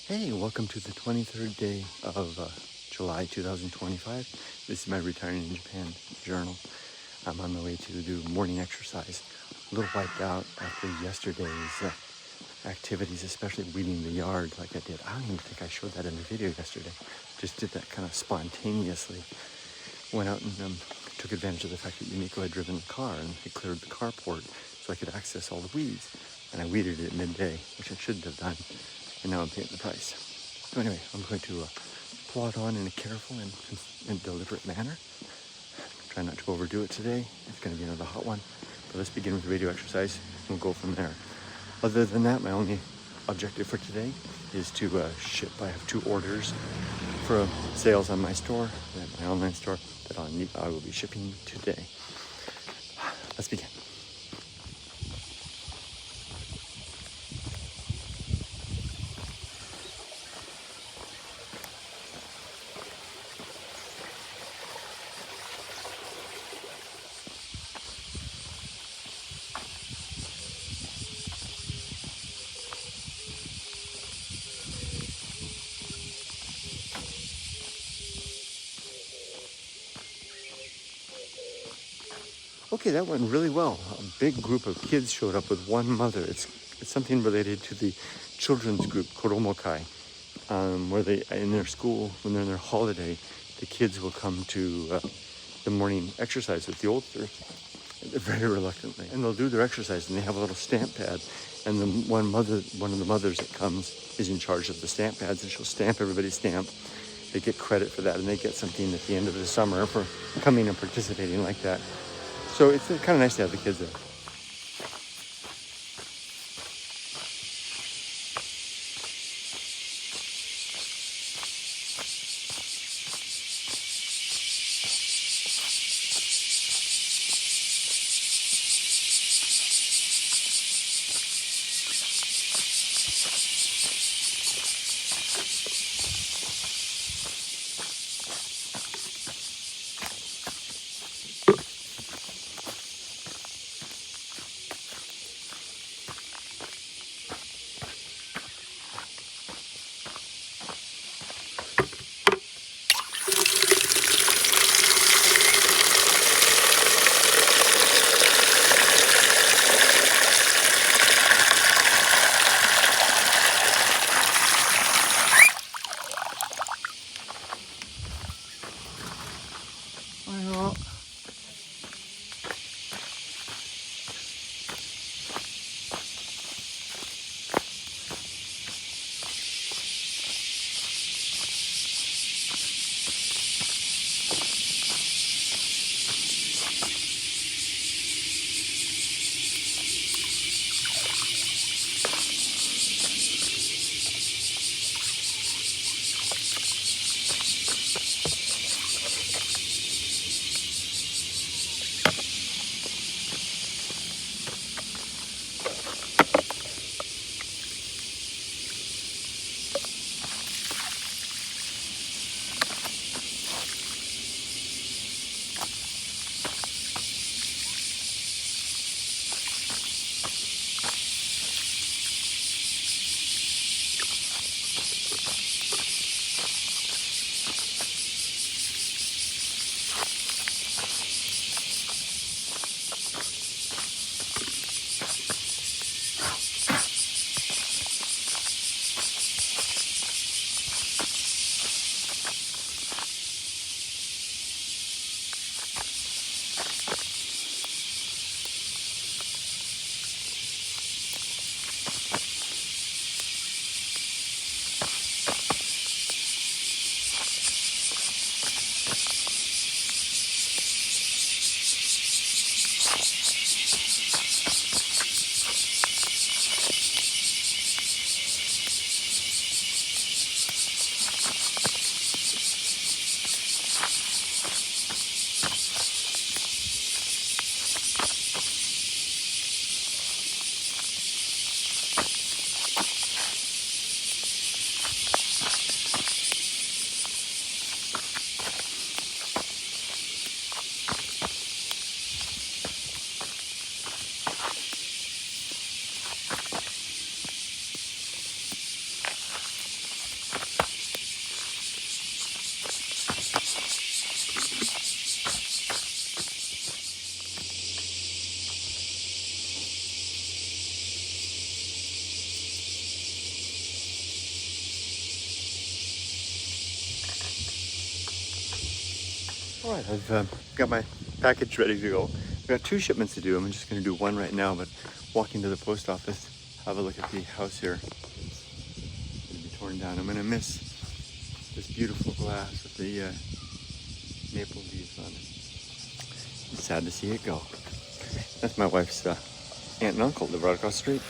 Hey, welcome to the 23rd day of July 2025. This is my Retiring in Japan journal. I'm on my way to do morning exercise. A little wiped out after yesterday's activities, especially weeding the yard like I did. I don't even think I showed that in the video yesterday. Just did that kind of spontaneously. Went out and took advantage of the fact that Yumiko had driven the car and had cleared the carport so I could access all the weeds. And I weeded it at midday, which I shouldn't have done. And now I'm paying the price. So anyway, I'm going to plod on in a careful and deliberate manner. Try not to overdo it today. It's going to be another hot one. But let's begin with the radio exercise. We'll go from there. Other than that, my only objective for today is to ship. I have 2 orders for sales on my store, my online store, that I will be shipping today. Let's begin. Okay, that went really well. A big group of kids showed up with one mother. It's something related to the children's group, Koromokai, where they, in their school, when they're in their holiday, the kids will come to the morning exercise with the oldsters, very reluctantly. And they'll do their exercise, and they have a little stamp pad. And one of the mothers that comes is in charge of the stamp pads, and she'll stamp everybody's stamp. They get credit for that, and they get something at the end of the summer for coming and participating like that. So it's kind of nice to have the kids there. All right, I've got my package ready to go. I've got 2 shipments to do. I'm just going to do one right now, but walking to the post office, have a look at the house here. It's going to be torn down. I'm going to miss this beautiful glass with the maple leaves on it. It's sad to see it go. That's my wife's aunt and uncle live right across the street.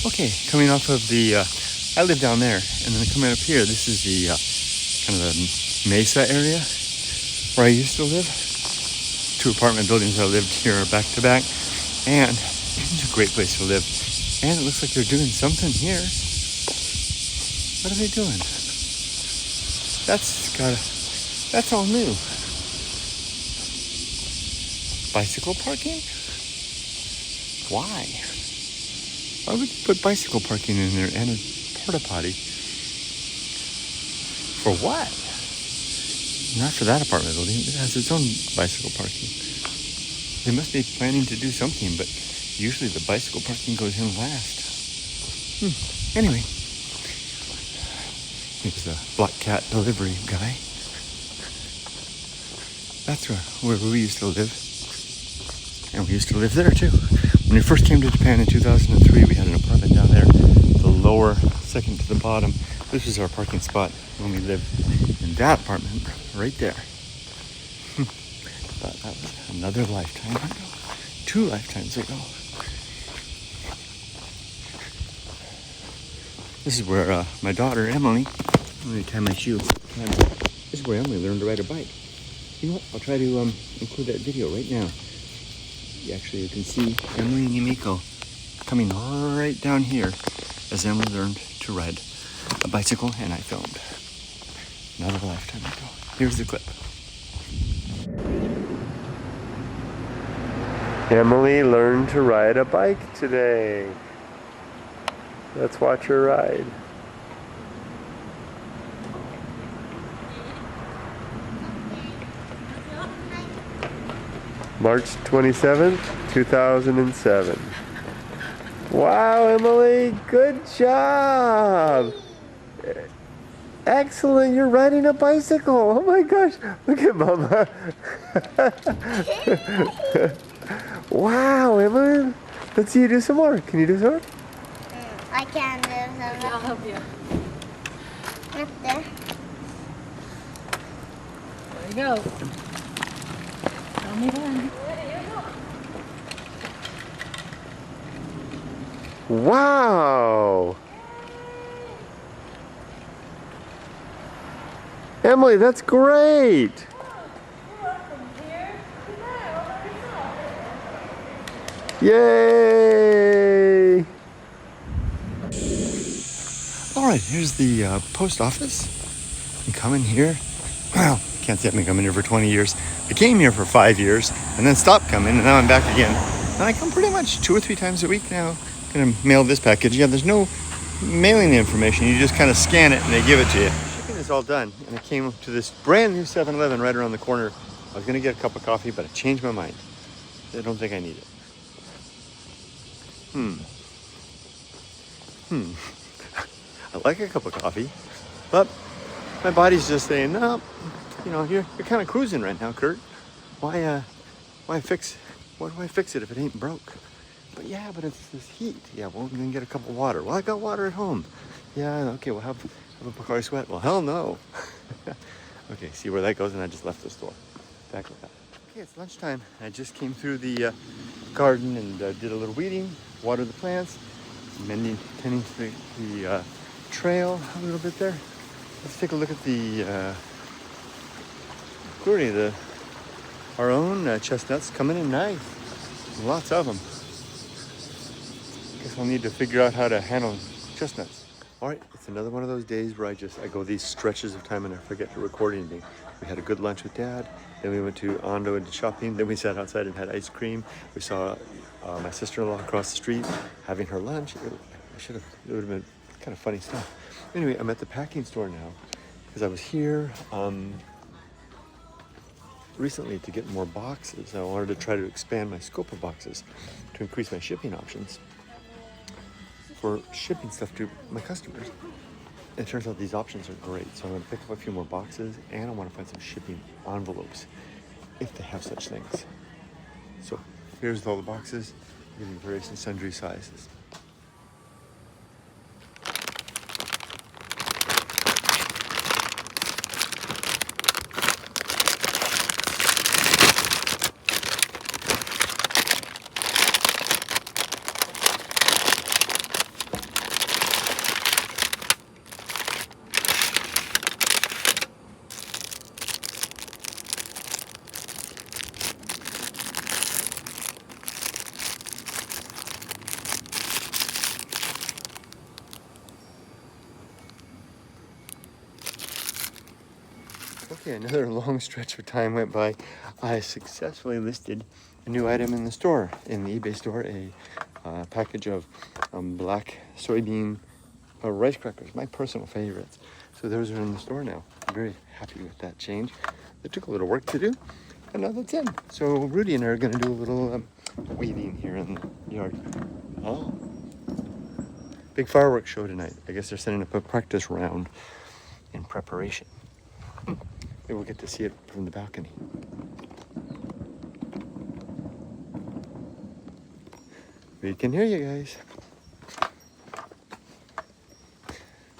Okay, coming off of the, I live down there, and then coming up here, this is the kind of the mesa area where I used to live. 2 apartment buildings I lived here back to back, and it's a great place to live. And it looks like they're doing something here. What are they doing? That's all new. Bicycle parking? Why? Why would you put bicycle parking in there and a porta potty? For what? Not for that apartment building. It has its own bicycle parking. They must be planning to do something, but usually the bicycle parking goes in last. Anyway, here's the Black Cat delivery guy. That's where we used to live. And we used to live there too. When we first came to Japan in 2003, we had an apartment down there, the lower, second to the bottom. This was our parking spot when we lived in that apartment right there. But that was another lifetime ago. 2 lifetimes ago. This is where my daughter, Emily, let me tie my shoe. This is where Emily learned to ride a bike. You know what? I'll try to include that video right now. Actually, you can see Emily and Yumiko coming right down here as Emily learned to ride a bicycle, and I filmed. Another lifetime ago. Here's the clip. Emily learned to ride a bike today. Let's watch her ride. March 27th, 2007. Wow, Emily, good job. Excellent, you're riding a bicycle. Oh my gosh, look at Mama. Wow, Emily. Let's see you do some more. Can you do some more? I can do some more. I'll help you. Up there. There you go. Tell me when. Wow. Emily, that's great. Yay! All right, here's the post office. You come in here. Wow, can't say I've been coming here for 20 years. I came here for 5 years and then stopped coming, and now I'm back again. And I come pretty much 2 or 3 times a week now. Gonna mail this package. Yeah, there's no mailing information. You just kind of scan it and they give it to you. Shipping is all done, and I came to this brand new 7-Eleven right around the corner. I was gonna get a cup of coffee, but I changed my mind. I don't think I need it. I like a cup of coffee, but my body's just saying, no, you know, you're kind of cruising right now, Kurt. Why fix it if it ain't broke? But yeah, but it's this heat. Yeah, well, I'm gonna get a cup of water. Well, I got water at home. Yeah, okay, we'll have a Pocari Sweat. Well, hell no. Okay, see where that goes, and I just left the store. Back with that. Okay, it's lunchtime. I just came through the garden and did a little weeding, watered the plants, tending to the trail a little bit there. Let's take a look at the our own chestnuts coming in nice. Lots of them. Guess I'll need to figure out how to handle chestnuts. All right, it's another one of those days where I go these stretches of time and I forget to record anything. We had a good lunch with Dad, then we went to Ondo and shopping, then we sat outside and had ice cream. We saw my sister-in-law across the street having her lunch. It would have been kind of funny stuff. Anyway, I'm at the packing store now because I was here recently to get more boxes. I wanted to try to expand my scope of boxes to increase my shipping options for shipping stuff to my customers. It turns out these options are great, so I'm going to pick up a few more boxes, and I want to find some shipping envelopes, if they have such things. So here's all the boxes in various and sundry sizes. Okay, another long stretch of time went by. I successfully listed a new item in the store, in the eBay store, a package of black soybean rice crackers, my personal favorites. So those are in the store now. I'm very happy with that change. It took a little work to do, and now that's in. So Rudy and I are going to do a little weeding here in the yard. Oh, big fireworks show tonight. I guess they're setting up a practice round in preparation. Maybe we'll get to see it from the balcony. We can hear you guys.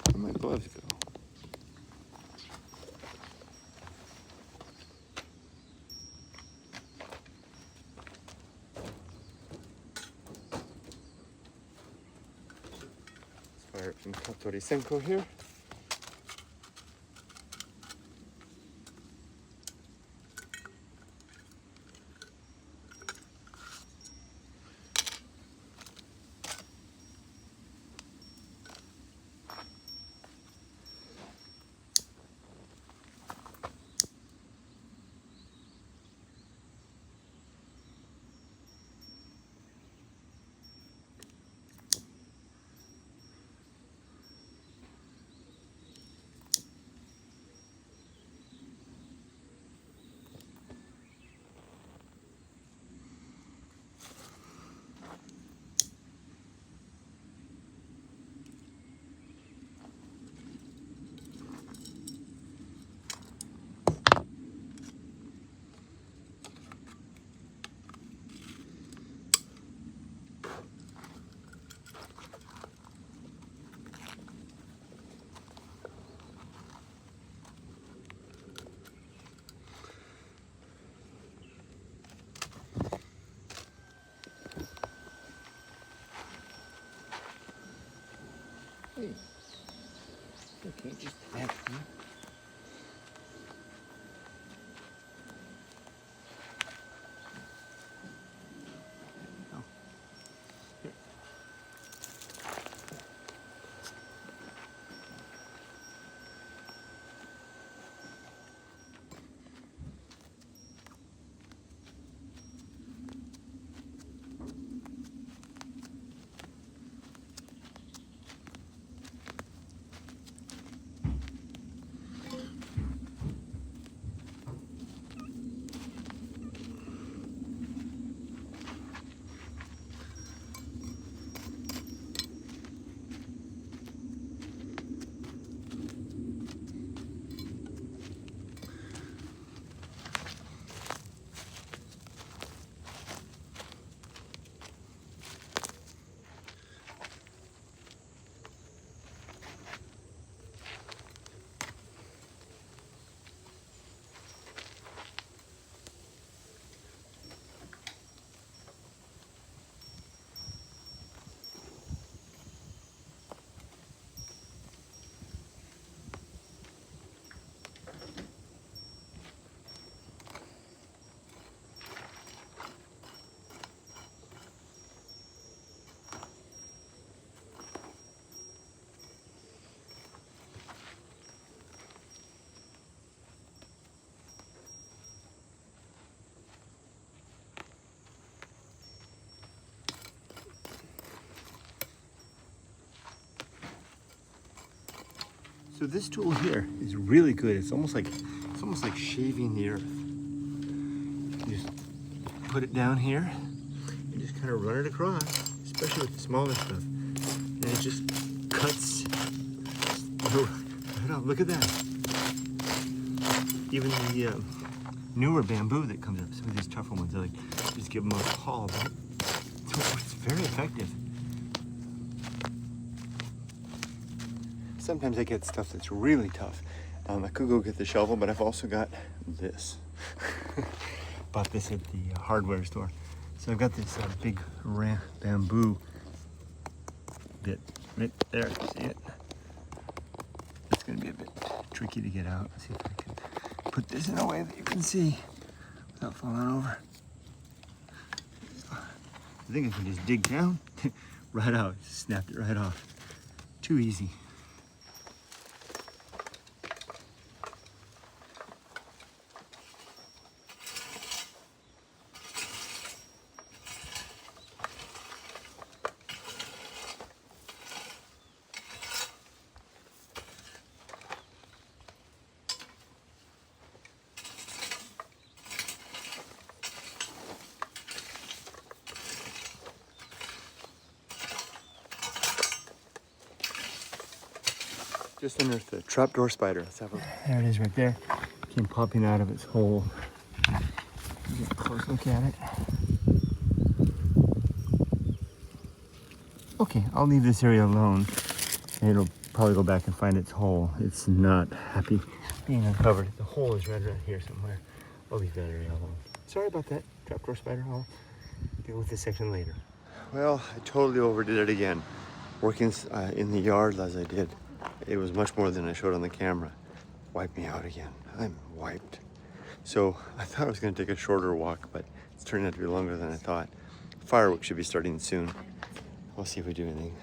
Where'd my gloves go? Let's fire up some Katori Senko here. So this tool here is really good. It's almost like shaving the earth. You just put it down here and just kind of run it across, especially with the smaller stuff. And it just cuts right off. Look at that. Even the newer bamboo that comes up, some of these tougher ones, they like just give them a haul. But it's very effective. Sometimes I get stuff that's really tough. I could go get the shovel, but I've also got this. Bought this at the hardware store. So I've got this big bamboo bit right there. See it? It's going to be a bit tricky to get out. Let's see if I can put this in a way that you can see without falling over. I think I can just dig down, right out, snapped it right off. Too easy. Just unearthed the trapdoor spider. Let's have a look. There it is right there. Came popping out of its hole. Get a close look at it. Okay, I'll leave this area alone. And it'll probably go back and find its hole. It's not happy being uncovered. The hole is right around here somewhere. I'll leave that area alone. Sorry about that, trapdoor spider. I'll deal with this section later. Well, I totally overdid it again. Working in the yard as I did. It was much more than I showed on the camera. Wiped me out again. I'm wiped. So I thought I was going to take a shorter walk, but it's turning out to be longer than I thought. Fireworks should be starting soon. We'll see if we do anything.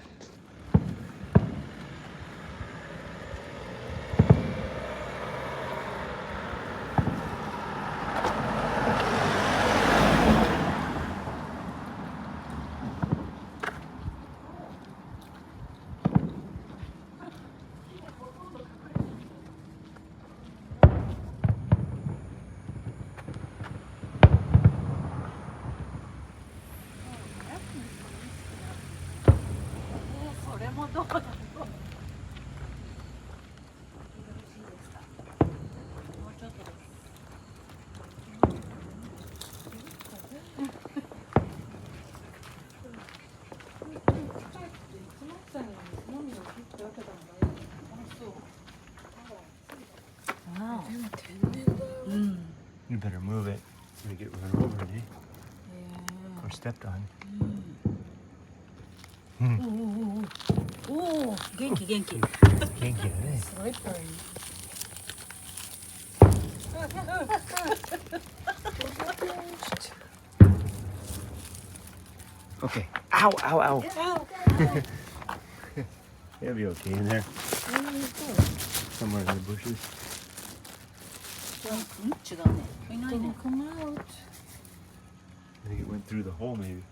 You better move it so we get run over, eh? Or stepped on. おお、元気元気。元気だね。すごい可愛い。Okay. Ow, ow, ow. It'll be okay in there. Somewhere in the bushes. 違うね。いないね。Come out. I think it went through the hole maybe.